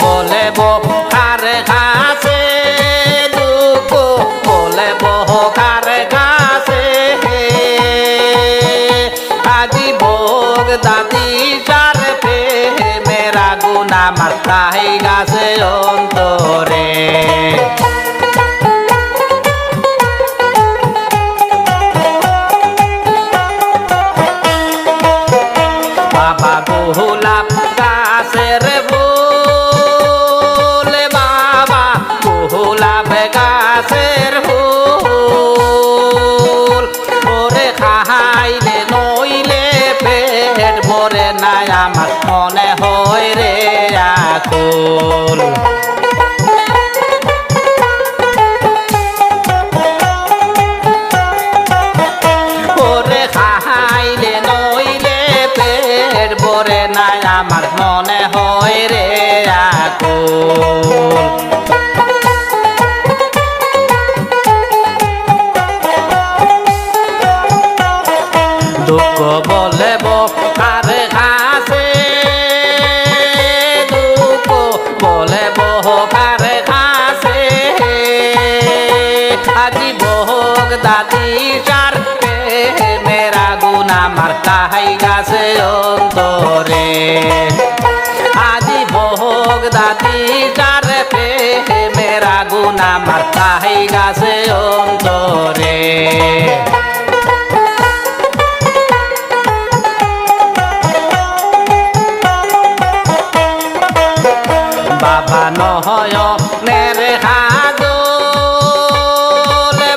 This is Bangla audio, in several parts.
বলে কার কাছে, দুঃখ বলে কার কাছে, আজি ভোগ দাদি সার প্রেমের আগুন আমার তাই গাছে অন্তরে। বাবা গোলাপ গাছের ফুল, বাবা গোলাপ গাছের ফুল, ওরে খাইলে নইলে পেট ভরে নাই আমার মনে হয় রে আকুল। ওরে খাইলে নইলে পেট ভরে নাই আমার মনে হয় রে আকুল। দুঃখ বলে কার কাছে, দুঃখ বলে কার কাছে, আজি ভোগ দাদি সার মেরা গুণ আমার তাহাই গাছে অন্তরে। আজি ভোগ দাদি সার মেরা গুণ আমার তাহাই গাছে অন্তরে। বাবা নয়নের কাজল,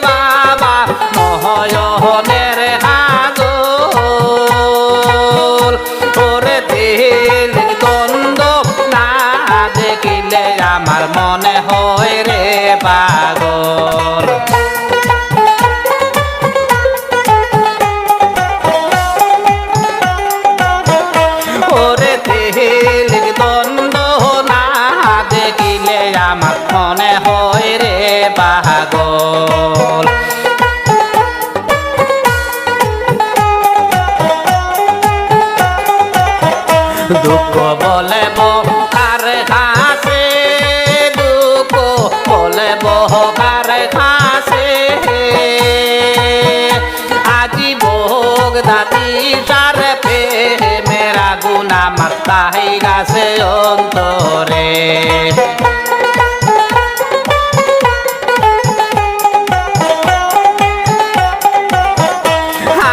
বাবা নয়নের কাজল, ওরে দিল দ্বন্দ্ব না দেখিলে আমার মনে হয় রে পাগল। ওরে দিল দ্বন্দ্ব না দেখিলে আমার মনে হয় রে পাগল। দুঃখ বলে কার কাছে, দুঃখ বলে কার কাছে, আজি ভোগ দাদি সার মেরা গুণ আমার তাই গাছে অন্তরে।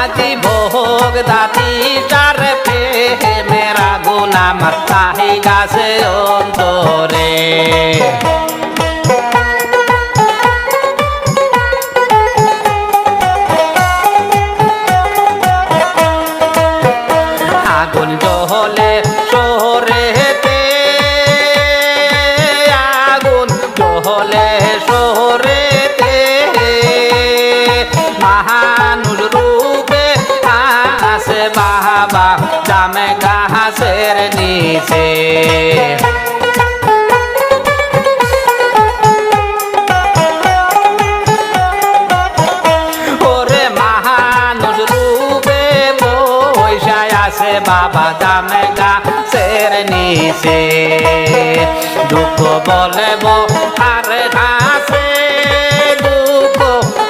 আজি ভোগ দাদি সার মেরা গুণ আমার তাই গাছে অন্তরে। আগুন জ্বলে শহরেতে, আগুন জ্বলে শহরেতে, মানুষ রূপে আসে বাবা জামে গাছের নিচে। ওরে মানুষ রূপে বৈশায় আসে বাবা জামে গাছের নিচে। দুঃখ বলে কার কাছে, দুঃখ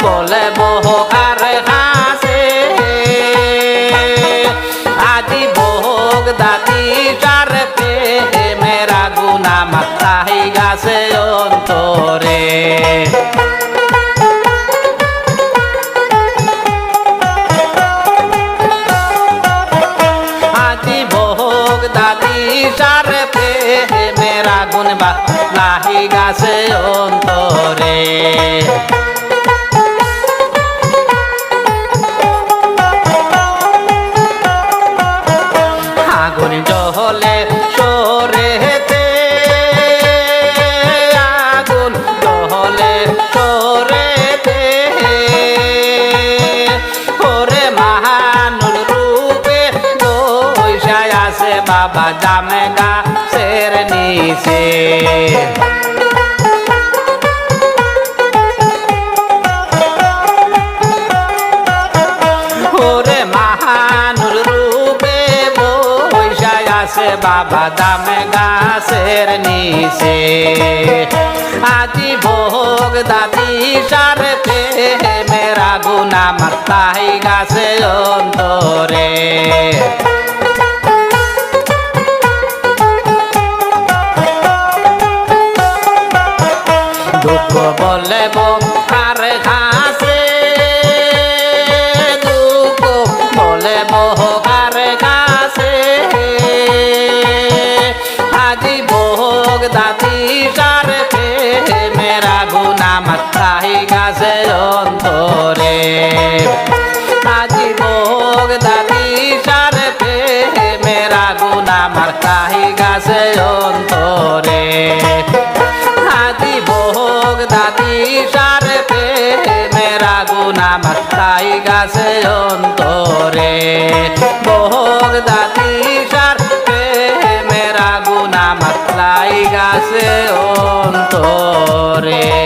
বলে কার কাছে, আজি ভোগ দাদি সার মেরা গুণ আমার তাই গাছে অন্তরে। আজি ভোগ দাদি সার মেরা গুণ লাহি গাছে অন্তরে। আগুন জ্বলে শহরেতে, আগুন জ্বলে শহরেতে, ওরে মানুষ রূপে বৈশায় আসে বাবা জামে গাছের নিচে। ওরে মানুষ রূপে বৈশায় আসে বাবা জামে গা গাছের নিচে আজি ভোগ দাদি সার মেরা গুনা মাতাই গাছে অন্তরে দুঃখ বলে আর ঘাসে দুঃখ বলে আর ঘাসে আজি ভোগ দাদি সার মেরা গুনা মাথায় গাছে অন্তরে আজি ভোগ দাদি সার মেরা গুনা মাথায় গাছে অন্তরে আজি ভোগ দাদি সার মেরা গুনা মাথায় গাছে অন্তরে ভোগ দাদি সার মেরা গুনা মাথায় গাছে অন্তরে